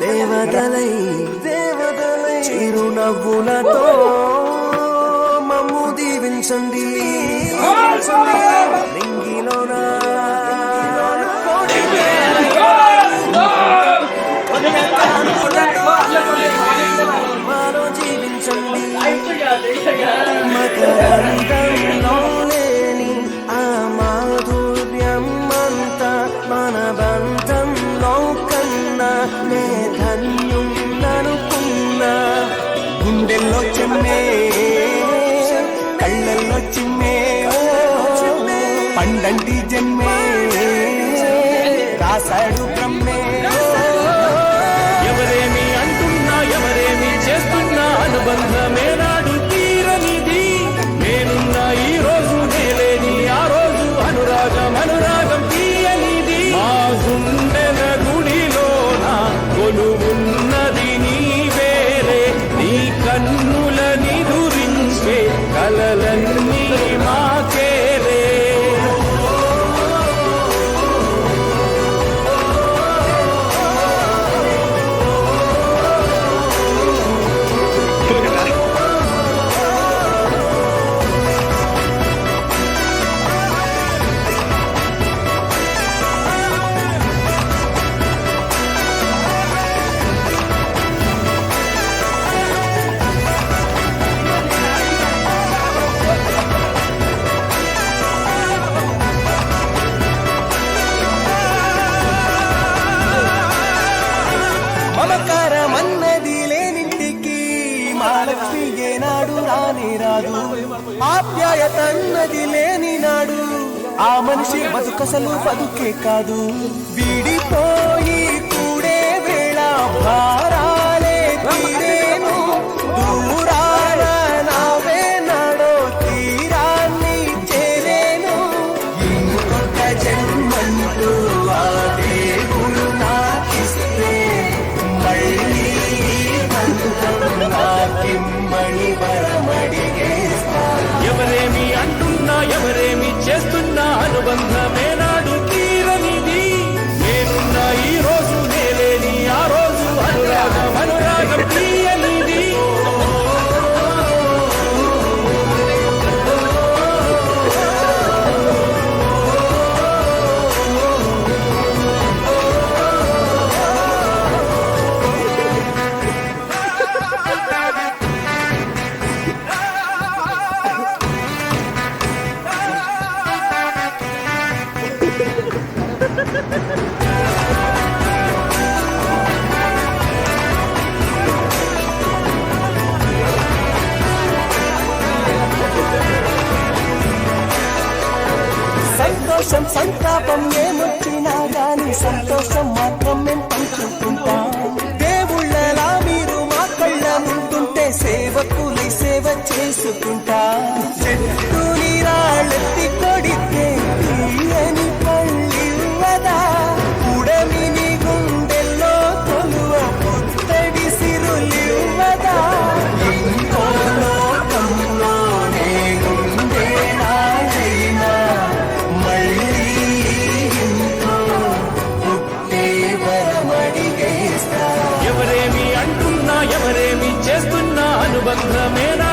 దేవతలై చిరునవ్వులతో మమ్ము దీవించండి నింగిలోన మాలో జీవించండి మకరందంలో లేని ఆ మాధుర్యం అంతా మన బంధంలో కన్నా నే ధన్యున్ననుకున్నా గుండెల్లో చెమ్మే కళ్ళల్లో చిమ్మే పండంటి జన్మే రాసాడు బ్రహ్మే ఎవరేమి అంటున్నా ఎవరేమి చేస్తున్నా అనుబంధమే నాడు తీరనిది నేనున్నా ఈ రోజు నేలేని ఆ రోజు అనురాగం తీయనిది మా గుండెల గుడిలోన కొలువున్నది నీ వేరే నీ కన్నుల నిదురించే కలలన్నీ మాకేరే మమకారమన్నది లేనింటికి మహాలక్ష్మి ఏనాడు రాని రాదు ఆప్యాయతన్నది లేని నాడు ఆ మనిషి బతుకసలు బతుకే కాదు విడిపోయి కూడే వేళ భారాలే తీరేను దూరాల నావే నాడో తీరాన్ని చేరేను ఇంకొక జన్మంటూ ఆ దేవుడు నాకిస్తే మళ్ళీ నాకిమ్మని వరమడిగేస్తా ఎవరేమి అంటున్నా ఎవరేమి చేస్తున్నా అనుబంధమే నాడు తీరనిది నేనున్నా ఈ రోజు నేలేని ఆ రోజు అనురాగం తీయనిది సంతోషం సంతాపం ఏమొచ్చినా గాని సంతోషం మాత్రం మేము పంచుకుంటాం దేవుళ్ళలా మీరు మా కళ్ళ ముందుంటే సేవకులి సేవ చేసుకుంటా చెట్టు నీరాళ్ళెత్తి కొడితే తీయని పళ్ళివ్వదా ఉడమిని గుండెల్లో తొలువ పుత్తడి సిరులివ్వదా ఇంకో లోకంలో నేనుండే నాడైనా మళ్ళీ ఇంకో పుట్టే వరమడిగేస్తా ఎవరేమి అంటున్నా ఎవరేమి చేస్తున్నా అనుబంధమేనా